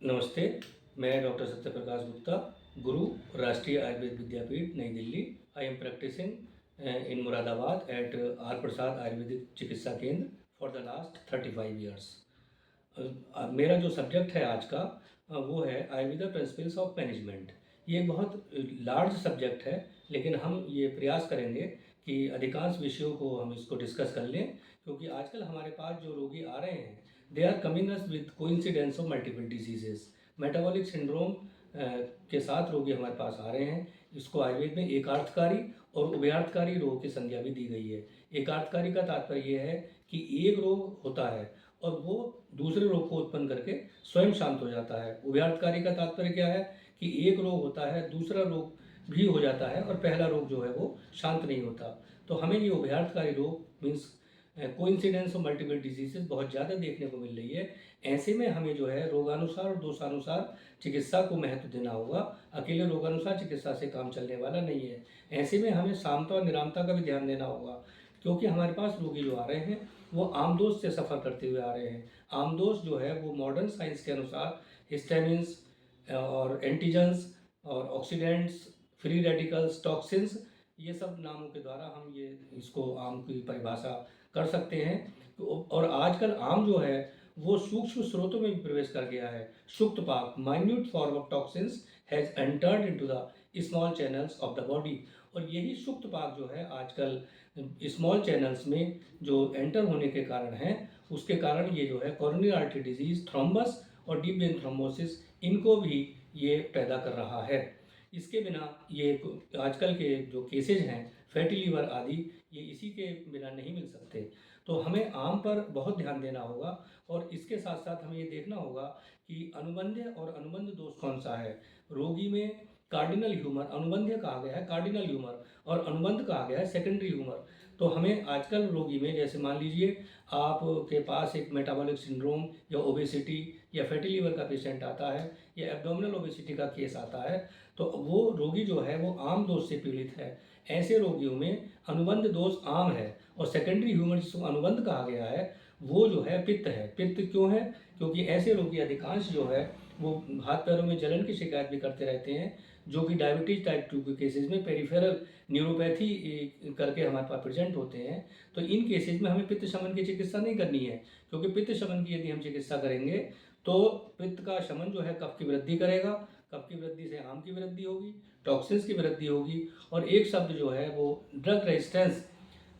नमस्ते। मैं डॉक्टर सत्यप्रकाश गुप्ता, गुरु, राष्ट्रीय Ayurveda Vidyapeeth, Nai Delhi. I am practicing in Moradabad at R Prasad Ayurvedic Chikitsa Kendra for the last 35 years. मेरा जो सब्जेक्ट है आज का वो है आयुर्वेदा प्रिंसिपल्स ऑफ मैनेजमेंट। ये एक बहुत लार्ज सब्जेक्ट है, लेकिन हम ये प्रयास करेंगे कि अधिकांश विषयों को हम इसको डिस्कस कर लें, क्योंकि आजकल हमारे पास जो रोगी आ रहे हैं they are coming us with coincidence of multiple diseases. Metabolic syndrome के साथ रोगी हमारे पास आ रहे हैं। इसको आयुर्वेद में एकार्थकारी और उभयार्थकारी रोग की संज्ञा भी दी गई है। एकार्थकारी का तात्पर्य यह है कि एक रोग होता है और वो दूसरे रोग को उत्पन्न करके स्वयं शांत हो जाता है। उभयार्थकारी का तात्पर्य क्या है कि एक रोग होता है, दूसरा रोग भी हो जाता है और पहला रोग जो है वो शांत नहीं होता। तो हमें ये उभयार्थकारी रोग means coincidence of multiple diseases बहुत ज़्यादा देखने को मिल रही है। ऐसे में हमें जो है रोगानुसार और दोषानुसार चिकित्सा को महत्व देना होगा। अकेले रोगानुसार चिकित्सा से काम चलने वाला नहीं है। ऐसे में हमें सामता और निरामता का भी ध्यान देना होगा, क्योंकि हमारे पास रोगी जो आ रहे हैं वो आमदोष से सफ़र करते हुए आ रहे हैं। आमदोष जो है वो मॉडर्न साइंस के अनुसार हिस्टामिन्स और एंटीजन्स और ऑक्सीडेंट्स, फ्री रेडिकल्स, टॉक्सिन्स, ये सब नामों के द्वारा हम ये इसको आम की परिभाषा कर सकते हैं। और आजकल आम जो है वो सूक्ष्म स्रोतों में भी प्रवेश कर गया है। सुक्त पाक, minute form of toxins has entered into the small channels of the body. और यही सुक्त पाक जो है आजकल स्मॉल चैनल्स में जो एंटर होने के कारण है, उसके कारण ये जो है कोरोनरी आर्टरी डिजीज, थ्रोम्बस और डीप वेन थ्रोम्बोसिस, इनको भी ये पैदा कर रहा है। इसके बिना ये आजकल के जो केसेज हैं फैटी लीवर आदि, ये इसी के बिना नहीं मिल सकते। तो हमें आम पर बहुत ध्यान देना होगा और इसके साथ साथ हमें ये देखना होगा कि अनुबंध्य और अनुबंध दोष कौन सा है। रोगी में कार्डिनल ह्यूमर, अनुबंध्य कहा गया है कार्डिनल ह्यूमर और अनुबंध कहा गया है सेकेंडरी ह्यूमर। तो हमें आजकल रोगी में, जैसे मान लीजिए आपके पास एक मेटाबॉलिक सिंड्रोम या ओबेसिटी या फैटी लीवर का पेशेंट आता है या एब्डोमिनल ओबेसिटी का केस आता है, तो वो रोगी जो है वो आम दोष से पीड़ित है। ऐसे रोगियों में अनुबंध दोष आम है और सेकेंडरी ह्यूमर जिसको अनुबंध कहा गया है वो जो है पित्त है। पित्त क्यों है? क्योंकि ऐसे रोगी अधिकांश जो है वो हाथ पैरों में जलन की शिकायत भी करते रहते हैं, जो कि डायबिटीज टाइप 2 के केसेज में पेरिफेरल न्यूरोपैथी करके हमारे पास प्रेजेंट होते हैं। तो इन केसेज में हमें पित्त शमन की चिकित्सा नहीं करनी है, क्योंकि पित्त शमन की यदि हम चिकित्सा करेंगे तो पित्त का शमन जो है कफ की वृद्धि करेगा। कफ की वृद्धि से आम की वृद्धि होगी, टॉक्सिन्स की वृद्धि होगी और एक शब्द जो है वो ड्रग रेजिस्टेंस,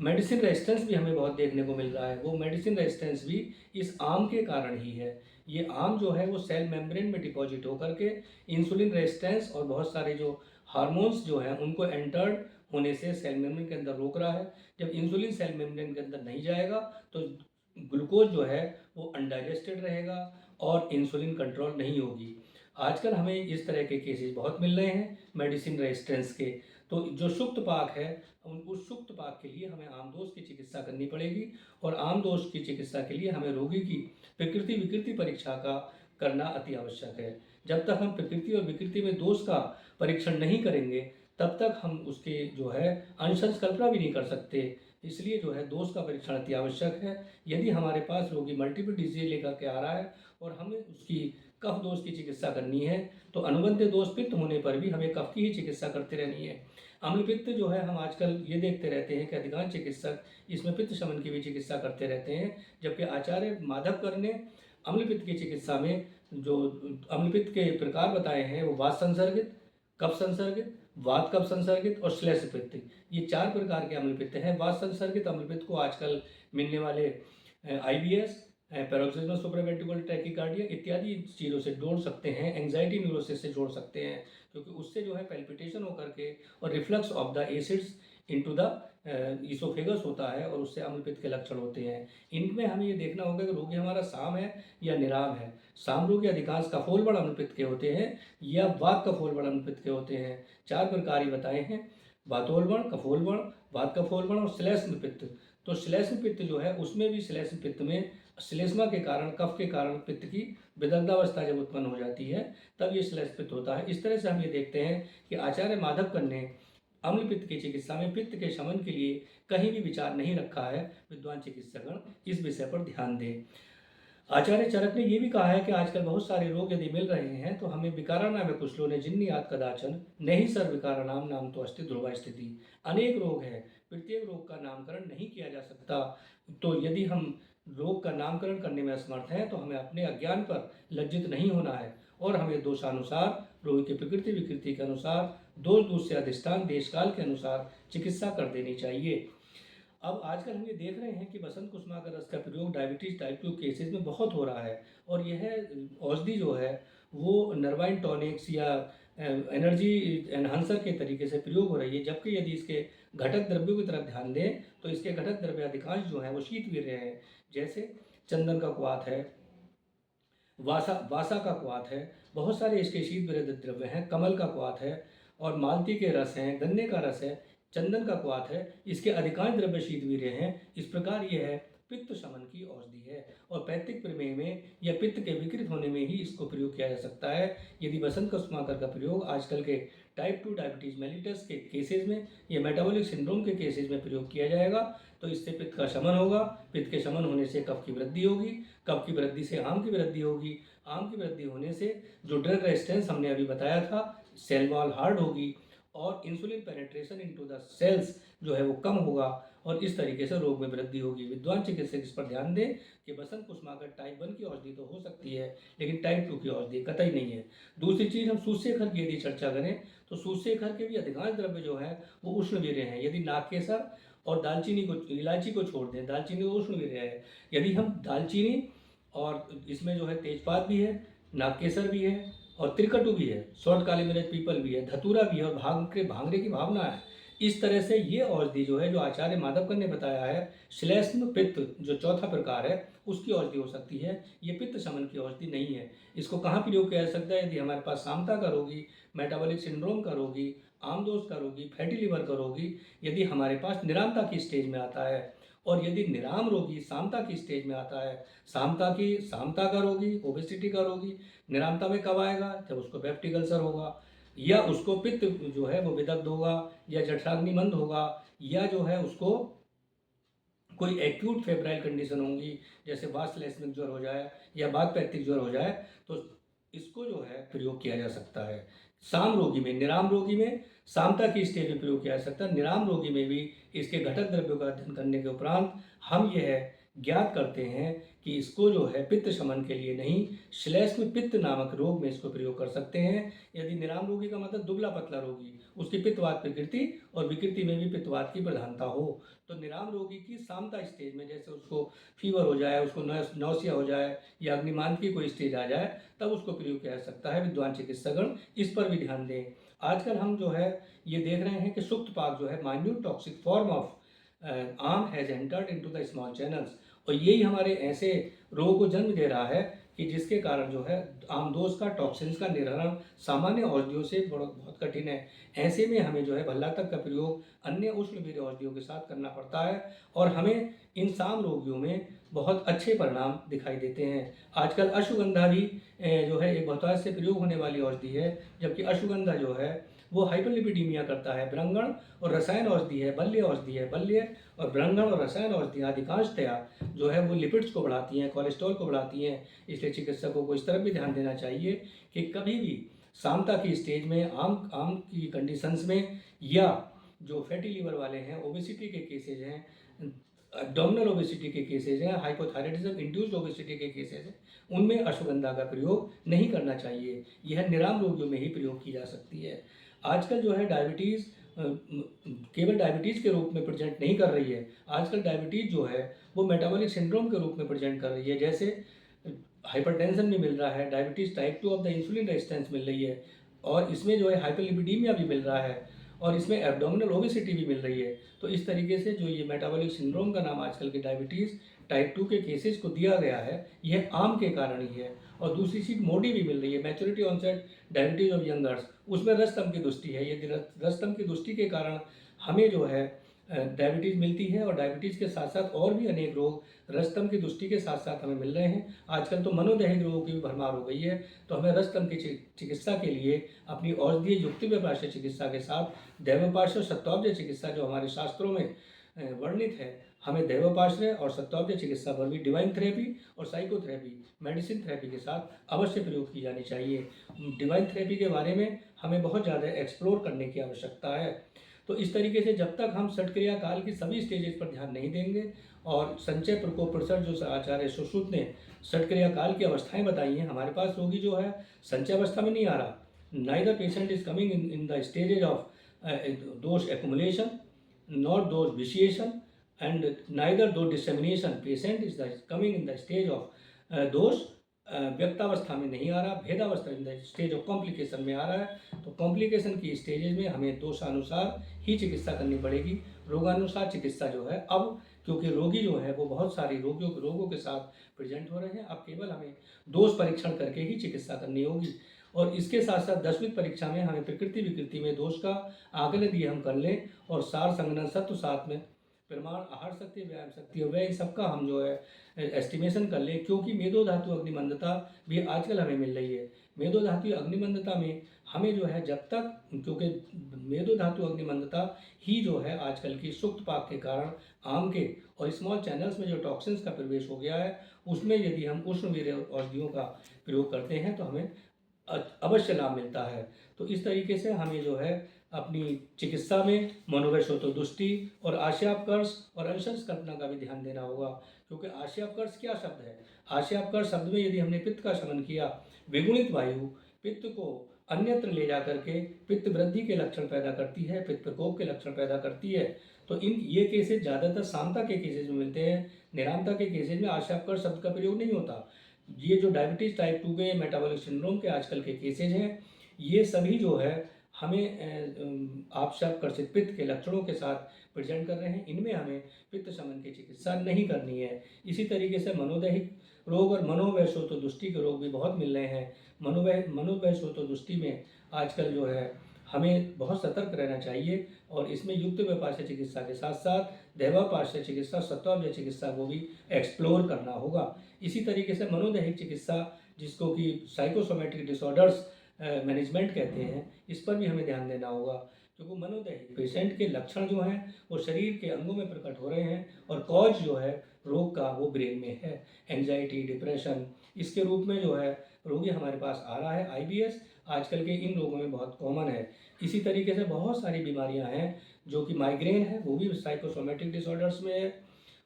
मेडिसिन रेजिस्टेंस भी हमें बहुत देखने को मिल रहा है। वो मेडिसिन रेजिस्टेंस भी इस आम के कारण ही है। ये आम जो है वो सेल मेम्ब्रेन में डिपॉजिट होकर के इंसुलिन रेजिस्टेंस और बहुत सारे जो हार्मोन्स जो हैं उनको एंटर्ड होने से सेल मेम्ब्रेन के अंदर रोक रहा है। जब इंसुलिन सेल मेम्ब्रेन के अंदर नहीं जाएगा तो ग्लूकोज जो है वो अनडाइजेस्टेड रहेगा और इंसुलिन कंट्रोल नहीं होगी। आजकल हमें इस तरह के केसेस बहुत मिल रहे हैं मेडिसिन रेजिस्टेंस के। तो जो सुक्त पाक है, उस सुक्त पाक के लिए हमें आम दोष की चिकित्सा करनी पड़ेगी और आम दोष की चिकित्सा के लिए हमें रोगी की प्रकृति विकृति परीक्षा का करना अति आवश्यक है। जब तक हम प्रकृति और विकृति में दोष का परीक्षण नहीं करेंगे तब तक हम उसके जो है अंशंश कल्पना भी नहीं कर सकते। इसलिए जो है दोष का परीक्षण अति आवश्यक है। यदि हमारे पास रोगी मल्टीपल डिजीज लेकर के आ रहा है और हमें उसकी कफ दोष की चिकित्सा करनी है, तो अनुबंध दोष पित्त होने पर भी हमें कफ की ही चिकित्सा करते रहनी है। अम्ल पित्त जो है हम आजकल ये देखते रहते हैं कि अधिकांश चिकित्सक इसमें पित्त शमन की भी चिकित्सा करते रहते हैं, जबकि आचार्य माधवकर ने अम्ल पित्त की चिकित्सा में जो अम्ल पित्त के प्रकार बताए हैं वो वात संसर्गित, कफ संसर्गित, वात कफ संसर्गित और श्लेष पित्त, ये 4 प्रकार के अम्ल पित्त हैं। वात संसर्गित अम्ल पित्त को आजकल मिलने वाले IBS, पैरोक्सिस्मल सुप्रावेंट्रिकुलर टैकीकार्डिया इत्यादि चीज़ों से जोड़ सकते हैं, एंग्जाइटी न्यूरोसिस से जोड़ सकते हैं, क्योंकि उससे जो है पैल्पिटेशन होकर के और reflux of the acids into the oesophagus होता है और उससे अम्ल पित्त के लक्षण होते हैं। इनमें हमें ये देखना होगा कि रोगी हमारा साम है या निराम है। साम रोगी अधिकांश कफोलबड़ अम्ल पित्त के होते हैं या वात कफोलबड़ अम्ल पित्त के होते हैं। 4 प्रकार ही बताए हैं, वातोलबड़, कफोलबड़, वात कफोलबड़ और श्लेष्म पित्त। तो श्लेष्म पित्त जो है उसमें भी श्लेष्म पित्त में श्लेष्मा के कारण, कफ के कारण पित्त की विदग्धावस्था जब उत्पन्न हो जाती है तब ये श्लेष पित्त होता है। इस तरह से हम ये देखते हैं कि आचार्य माधवकर ने अम्ल पित्त की चिकित्सा में पित्त के शमन के लिए कहीं भी विचार नहीं रखा है। विद्वान चिकित्सकगण इस विषय पर ध्यान दें। आचार्य चरक ने ये भी कहा है कि आजकल बहुत सारे रोग यदि मिल रहे हैं तो हमें विकाराना में कुछ ने जिन्नियात कदाचन नहीं सर विकारानाम नाम तो अस्ति ध्रुवा स्थिति। अनेक रोग है, प्रत्येक रोग का नामकरण नहीं किया जा सकता। तो यदि हम रोग का नामकरण करने में असमर्थ हैं तो हमें अपने अज्ञान पर लज्जित नहीं होना है और हमें दोषानुसार, रोगी की प्रकृति विकृति के अनुसार, दोष से अधिष्ठान देश काल के अनुसार चिकित्सा कर देनी चाहिए। अब आजकल हम ये देख रहे हैं कि बसंत कुसुमाकर रस का प्रयोग डायबिटीज़ टाइप 2 केसेस में बहुत हो रहा है और यह औषधि जो है वो नर्वाइन टॉनिक्स या एनर्जी एनहांसर के तरीके से प्रयोग हो रही है, जबकि यदि इसके घटक द्रव्यों की तरफ ध्यान दें तो इसके घटक द्रव्य अधिकांश जो हैं वो शीतवीर्य हैं। जैसे चंदन का क्वाथ है, वासा वासा का क्वाथ है, बहुत सारे इसके शीतवीर्य द्रव्य हैं, कमल का क्वाथ है और मालती के रस हैं, गन्ने का रस है, चंदन का क्वाथ है, इसके अधिकांश द्रव्य शीतवीर्य हैं। इस प्रकार यह है पित्त शमन की औषधि है और पैतृक प्रमेह में या पित्त के विकृत होने में ही इसको प्रयोग किया जा सकता है। यदि बसंत कुसुमाकर का प्रयोग आजकल के टाइप 2 डायबिटीज़ मेलिटस के केसेस में या मेटाबॉलिक सिंड्रोम के केसेस में प्रयोग किया जाएगा तो इससे पित्त का शमन होगा। पित्त के शमन होने से कफ की वृद्धि होगी, कफ की वृद्धि से आम की वृद्धि होगी, आम की वृद्धि होने से जो ड्रग रेजिस्टेंस हमने अभी बताया था, सेल वॉल हार्ड होगी और insulin penetration into the cells जो है वो कम होगा और इस तरीके से रोग में वृद्धि होगी। विद्वान चिकित्सक इस पर ध्यान दें कि बसंत कुसुमाकर टाइप 1 की औषधि तो हो सकती है लेकिन टाइप 2 की औषधि कतई नहीं है। दूसरी चीज़, हम सूस्येखर की यदि चर्चा करें तो सूस्येखर के भी अधिकांश द्रव्य जो है वो उष्णवीर्य हैं। यदि नागकेसर और दालचीनी को, इलायची को छोड़ दें, दालचीनी तो उष्णवीर्य है, यदि हम दालचीनी और इसमें जो है तेजपात भी है, नागकेसर भी है और त्रिकटु भी है, शॉर्ट काली मिर्च पीपल भी है, धतूरा भी है और भांगरे की भावना है। इस तरह से ये औषधि जो है जो आचार्य माधवकर ने बताया है, श्लेष्म पित्त जो चौथा प्रकार है उसकी औषधि हो सकती है। ये पित्त शमन की औषधि नहीं है। इसको कहाँ प्रयोग किया जा सकता है? यदि हमारे पास सामता का रोगी, मेटाबॉलिक सिंड्रोम का रोगी, आमदोष का रोगी, फैटी लिवर का रोगी यदि हमारे पास निरामता की स्टेज में आता है और यदि निराम रोगी सामता की स्टेज में आता है, सामता का रोगी, ओबेसिटी का रोगी निरामता में कब आएगा? जब उसको पेप्टिक अल्सर होगा या उसको पित्त जो है वो विदग्ध होगा या जठराग्निमंद होगा या जो है उसको कोई एक्यूट फेब्राइल कंडीशन होंगी जैसे वातश्लेष्मिक ज्वर हो जाए या वातपैत्तिक ज्वर हो जाए तो इसको जो है प्रयोग किया जा सकता है। साम रोगी में, निराम रोगी में सामता की स्टेज में प्रयोग किया जा सकता है। निराम रोगी में भी इसके घटक द्रव्यों का अध्ययन करने के उपरांत हम यह ज्ञात करते हैं कि इसको जो है पित्त शमन के लिए नहीं, श्लेष्म पित्त नामक रोग में इसको प्रयोग कर सकते हैं। यदि निराम रोगी का मतलब दुबला पतला रोगी, उसकी पित्तवात प्रकृति और विकृति में भी पित्तवात की प्रधानता हो, तो निराम रोगी की सामता स्टेज में जैसे उसको फीवर हो जाए, उसको नौसिया हो जाए या अग्निमान की कोई स्टेज आ जाए तब उसको प्रयोग किया जा सकता है। विद्वान चिकित्सकगण इस पर भी ध्यान दें। आजकल हम जो है ये देख रहे हैं कि सुक्त पाक जो है minute toxic form of arm has entered into the small channels और यही हमारे ऐसे रोग को जन्म दे रहा है कि जिसके कारण जो है आमदोष का, टॉक्सिन्स का निर्हरण सामान्य औषधियों से बहुत कठिन है। ऐसे में हमें जो है भल्लातक का प्रयोग अन्य उष्णवीर्य औषधियों के साथ करना पड़ता है और हमें इन साम रोगियों में बहुत अच्छे परिणाम दिखाई देते हैं। आजकल अश्वगंधा भी जो है एक बहुतायत से प्रयोग होने वाली औषधि है, जबकि अश्वगंधा जो है वो हाइपरलिपिडीमिया करता है। ब्रंगण और रसायन औषधि है, बल्य औषधि है। बल्य और ब्रंगण और रसायन औषधियाँ अधिकांशतया जो है वो लिपिड्स को बढ़ाती हैं, कोलेस्ट्रॉल को बढ़ाती हैं। इसलिए चिकित्सकों को इस तरफ भी ध्यान देना चाहिए कि कभी भी सामता की स्टेज में, आम की कंडीशंस में या जो फैटी लीवर वाले हैं, ओबेसिटी के केसेज हैं, एब्डोमिनल ओबेसिटी के केसेज हैं, हाइपोथायराइडिज्म इंड्यूस्ड ओबेसिटी के केसेज हैं, उनमें अश्वगंधा का प्रयोग नहीं करना चाहिए। यह निराम रोगियों में ही प्रयोग की जा सकती है। आजकल जो है डायबिटीज़ केवल डायबिटीज़ के रूप में प्रेजेंट नहीं कर रही है, आजकल डायबिटीज़ जो है वो मेटाबॉलिक सिंड्रोम के रूप में प्रेजेंट कर रही है। जैसे हाइपरटेंशन भी मिल रहा है, diabetes type 2 of the insulin resistance मिल रही है और इसमें जो है हाइपरलिपिडीमिया भी मिल रहा है और इसमें एब्डोमिनल ओबेसिटी भी मिल रही है। तो इस तरीके से जो ये मेटाबॉलिक सिंड्रोम का नाम आजकल के डायबिटीज़ टाइप 2 के केसेस को दिया गया है, यह आम के कारण ही है। और दूसरी चीज़ मोडी भी मिल रही है, maturity onset diabetes of youngers, उसमें रस्तम की दुष्टि है। यदि रस्तम की दुष्टि के कारण हमें जो है डायबिटीज़ मिलती है और डायबिटीज़ के साथ साथ और भी अनेक रोग रस्तम की दुष्टि के साथ साथ हमें मिल रहे हैं। आजकल तो मनोदैहिक रोगों की भी भरमार हो गई है, तो हमें रस्तम की चिकित्सा के लिए अपनी औषधीय युक्तिव्यपाश्य चिकित्सा के साथ दैवोपाश्य सत्वाब्ज चिकित्सा जो हमारे शास्त्रों में वर्णित है, हमें दैवोपाश्रय और सत्वाभ्य चिकित्सा पर भी डिवाइन थेरेपी और साइकोथेरेपी, मेडिसिन थेरेपी के साथ अवश्य प्रयोग की जानी चाहिए। डिवाइन थेरेपी के बारे में हमें बहुत ज़्यादा एक्सप्लोर करने की आवश्यकता है। तो इस तरीके से जब तक हम षटक्रिया काल की सभी स्टेजेस पर ध्यान नहीं देंगे, और संचय प्रकोप प्रसर जो आचार्य सुश्रुत ने षटक्रिया काल की अवस्थाएं बताई हैं, हमारे पास रोगी जो है संचय अवस्था में नहीं आ रहा, neither patient is coming in the stages of dosha accumulation not dosha vitiation and neither dosha dissemination, patient is the coming in the stage of dosha व्यक्तावस्था में नहीं आ रहा, भेदावस्था in the stage of complication में आ रहा है। तो कॉम्प्लिकेशन की स्टेजेज में हमें दोषानुसार ही चिकित्सा करनी पड़ेगी। रोगानुसार चिकित्सा जो है, अब क्योंकि रोगी जो है वो बहुत सारी रोगों के साथ प्रेजेंट हो रहे हैं, अब केवल हमें दोष परीक्षण करके ही चिकित्सा करनी होगी। और इसके साथ साथ 10वीं परीक्षा में हमें प्रकृति विकृति में दोष का आकलन यदि हम कर लें, और सार संगणन सत्व साथ में प्रमाण आहार शक्ति, व्यायाम शक्ति और वह सबका हम जो है एस्टिमेशन कर लें, क्योंकि मेदो धातु अग्निमंदता भी आजकल हमें मिल रही है। मेदो धातु अग्निमंदता में हमें जो है जब तक, क्योंकि मेदो धातु अग्निमंदता ही जो है आजकल की सुक्त पाक के कारण आम के और स्मॉल चैनल्स में जो टॉक्सिन्स का प्रवेश हो गया है, उसमें यदि हम उष्णवीर्य औषधियों का प्रयोग करते हैं तो हमें अवश्य लाभ मिलता है। तो इस तरीके से हमें जो है अपनी चिकित्सा में मनोवैश्वतोदुष्टि और आशयापकर्ष और अंशंस कल्पना का भी ध्यान देना होगा, क्योंकि आशयापकर्ष क्या शब्द है? आशयापकर्ष शब्द में यदि हमने पित्त का शमन किया, विगुणित वायु पित्त को अन्यत्र ले जा करके पित्त वृद्धि के लक्षण पैदा करती है, पित्त प्रकोप के लक्षण पैदा करती है। तो ये केसेज ज़्यादातर सामता के केसेज में मिलते हैं, निरामता के केसेज में आशयापकर्ष शब्द का प्रयोग नहीं होता। ये जो डायबिटीज़ टाइप 2 के, मेटाबॉलिक सिंड्रोम के आजकल के केसेज हैं, ये सभी जो है हमें आशयापकर्षित पित्त के लक्षणों के साथ प्रेजेंट कर रहे हैं। इनमें हमें पित्त शमन की चिकित्सा नहीं करनी है। इसी तरीके से मनोदैहिक रोग और मनोवैश्वतोदुष्टि के रोग भी बहुत मिल रहे हैं। मनोवैश्वतोदुष्टि में आजकल जो है हमें बहुत सतर्क रहना चाहिए, और इसमें युक्त व्यपाश्य चिकित्सा के साथ साथ दैवापाश्य चिकित्सा, सत्वाभ्य चिकित्सा को भी एक्सप्लोर करना होगा। इसी तरीके से मनोदैहिक चिकित्सा, जिसको कि साइकोसोमेटिक डिसऑर्डर्स मैनेजमेंट कहते हैं, इस पर भी हमें ध्यान देना होगा, क्योंकि मनोदैहिक पेशेंट के लक्षण जो हैं वो शरीर के अंगों में प्रकट हो रहे हैं, और कॉज जो है रोग का वो ब्रेन में है। एंजाइटी, डिप्रेशन, इसके रूप में जो है रोगी हमारे पास आ रहा है। आईबीएस आजकल के इन रोगों में बहुत कॉमन है। इसी तरीके से बहुत सारी बीमारियां हैं, जो कि माइग्रेन है वो भी साइकोसोमेटिक डिसऑर्डर्स में है,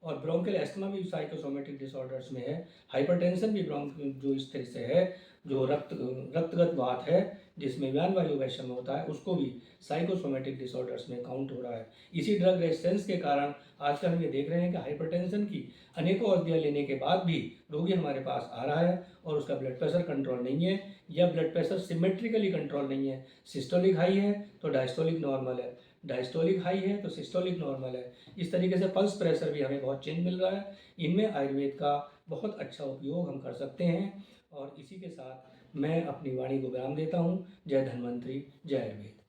और ब्रोंकियल एस्थमा भी साइकोसोमेटिक डिसऑर्डर्स में है। हाइपरटेंशन भी जो इस तरह से है, जो रक्तगत वात है जिसमें व्यान वायु वैषम्य होता है, उसको भी साइकोसोमेटिक डिसऑर्डर्स में काउंट हो रहा है। इसी ड्रग रेजिस्टेंस के कारण आजकल हम ये देख रहे हैं कि हाइपरटेंशन की अनेकों औषधियाँ लेने के बाद भी रोगी हमारे पास आ रहा है और उसका ब्लड प्रेशर कंट्रोल नहीं है, या ब्लड प्रेशर सिमेट्रिकली कंट्रोल नहीं है। सिस्टोलिक हाई है तो डायस्टोलिक नॉर्मल है, डायस्टोलिक हाई है तो सिस्टोलिक नॉर्मल है। इस तरीके से पल्स प्रेशर भी हमें बहुत चेंज मिल रहा है। इनमें आयुर्वेद का बहुत अच्छा उपयोग हम कर सकते हैं। और इसी के साथ मैं अपनी वाणी को विराम देता हूँ। जय धन्वंतरी, जय आयुर्वेद।